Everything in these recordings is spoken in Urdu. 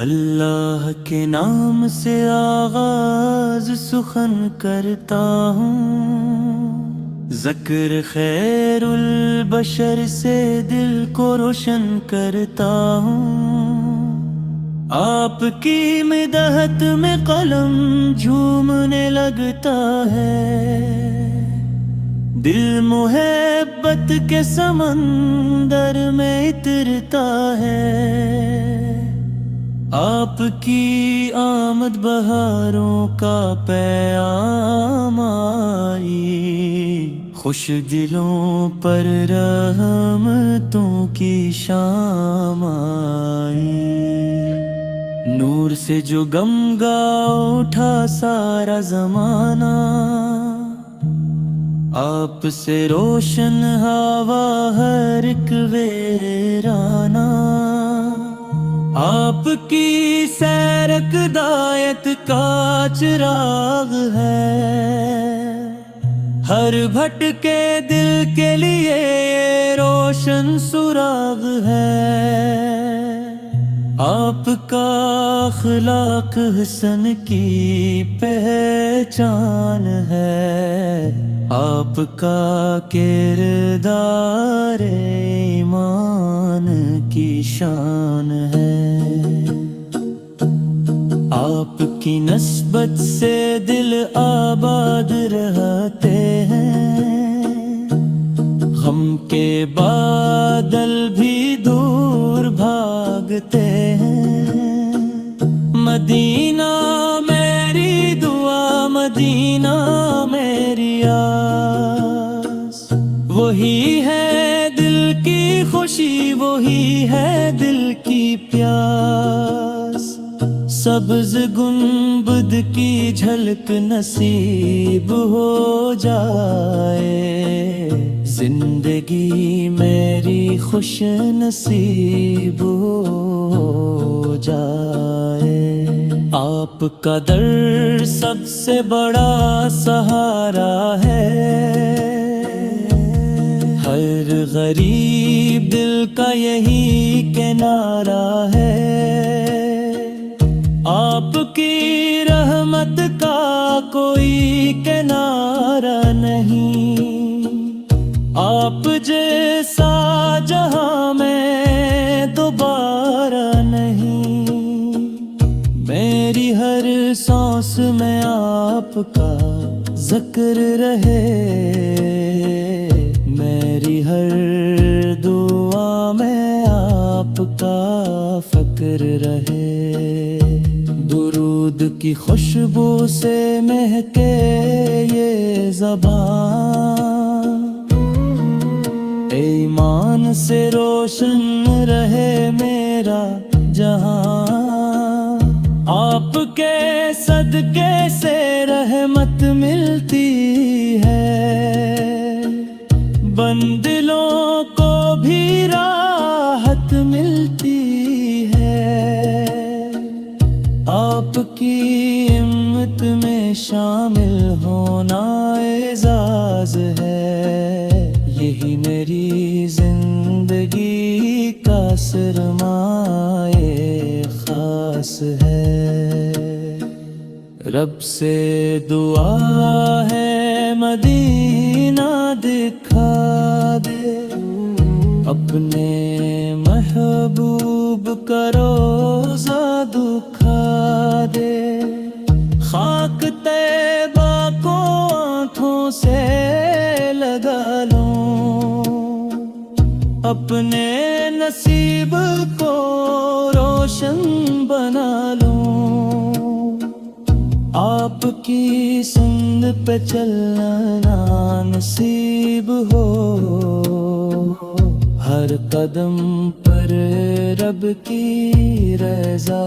اللہ کے نام سے آغاز سخن کرتا ہوں، ذکر خیر البشر سے دل کو روشن کرتا ہوں۔ آپ کی مدحت میں قلم جھومنے لگتا ہے، دل محبت کے سمندر میں اترتا ہے۔ آپ کی آمد بہاروں کا پیام آئی، خوش دلوں پر رحمتوں کی شام آئی۔ نور سے جو گمگا اٹھا سارا زمانہ، آپ سے روشن ہوا ہر ایک ویرانہ۔ آپ کی سیر اقدایت کا چراغ ہے، ہر بھٹکے دل کے لیے یہ روشن سراغ ہے۔ آپ کا اخلاق حسن کی پہچان ہے، آپ کا کردار ایمان کی شان ہے۔ آپ کی نسبت سے دل آباد رہتے ہیں، غم کے بادل بھی دور بھاگتے ہیں۔ مدینہ میری دعا، مدینہ میری آس، وہی ہے دل کی خوشی، وہی ہے دل کی پیاس۔ سبز گنبد کی جھلک نصیب ہو جائے، زندگی میری خوش نصیب ہو جائے۔ آپ کا در سب سے بڑا سہارا ہے، ہر غریب دل کا یہی کنارہ ہے۔ آپ کی رحمت کا کوئی کنارہ نہیں، آپ جیسا جہاں میں دوبارہ نہیں۔ میری ہر سانس میں آپ کا ذکر رہے، میری ہر دعا میں آپ کا فکر رہے۔ درود کی خوشبو سے مہکے یہ زبان، ایمان سے روشن رہے میرا جہاں۔ آپ کے صدقے سے رحمت ملتی ہے، بند دلوں کو بھی راحت ملتی ہے۔ آپ کی امت میں شامل ہونا اعزاز ہے، یہی میری زندگی کا سرمایہ خاص ہے۔ رب سے دعا ہے مدینہ دکھا دے، اپنے محبوب کا روضہ دکھا دے۔ خاک طیبہ کو آنکھوں سے لگا لوں، اپنے نصیب کو روشن بنا لوں۔ آپ کی سند پہ چلنا نصیب ہو، ہر قدم پر رب کی رضا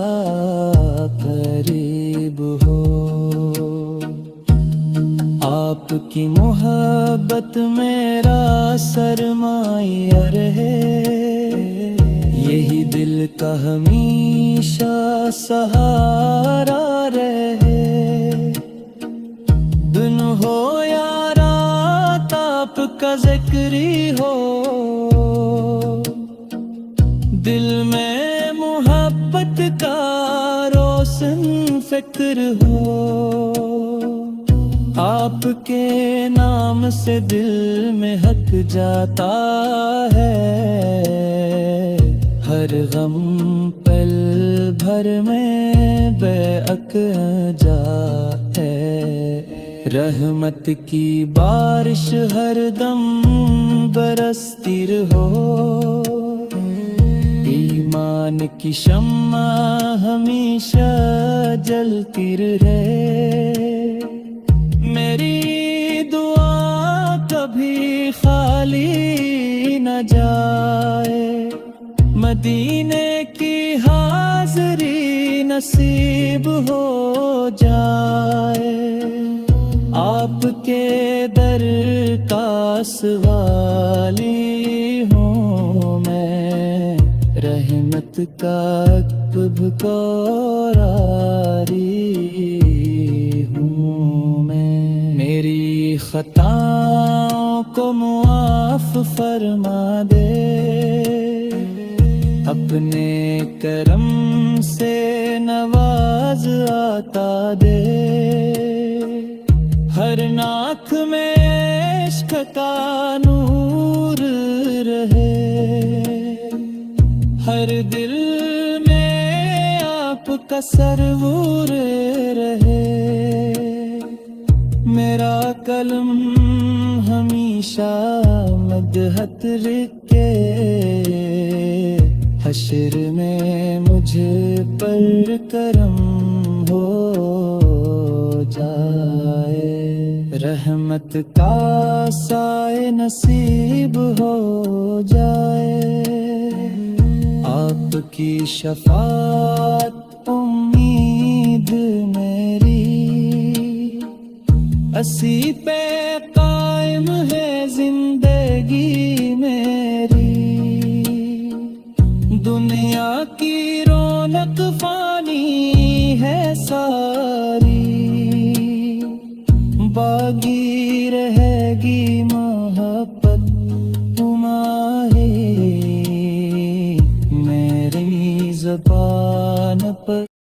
قریب ہو، آپ کی محبت میرا سرمایہ رہے، یہی دل کا ہمیشہ سہارا رہے، دن ہو یا رات آپ کا ذکر ہی ہو، دل میں محبت کا روشن فکر ہو، آپ کے نام سے دل میں حق جاتا ہے، ہر غم پل بھر میں بیعق جاتا ہے، رحمت کی بارش ہر دم برستی رہو، ایمان کی شمع ہمیشہ جلتی رہے، میری دعا کبھی خالی نہ جائے، مدینے کی حاضری نصیب ہو جائے، آپ کے در کا سوالی ہوں میں، رحمت کا اکتب قراری ہوں میں، میری خطاؤں کو معاف فرما دے، اپنے کرم سے نواز عطا دے، ہر ناک میں عشق کا نور رہے، ہر دل میں آپ کا سرور رہے، میرا قلم ہمیشہ مدحت لکھے، حشر میں مجھ پر کرم ہو جائے، رحمت کا سائے نصیب ہو جائے، آپ کی شفاعت امید میری، اسی پہ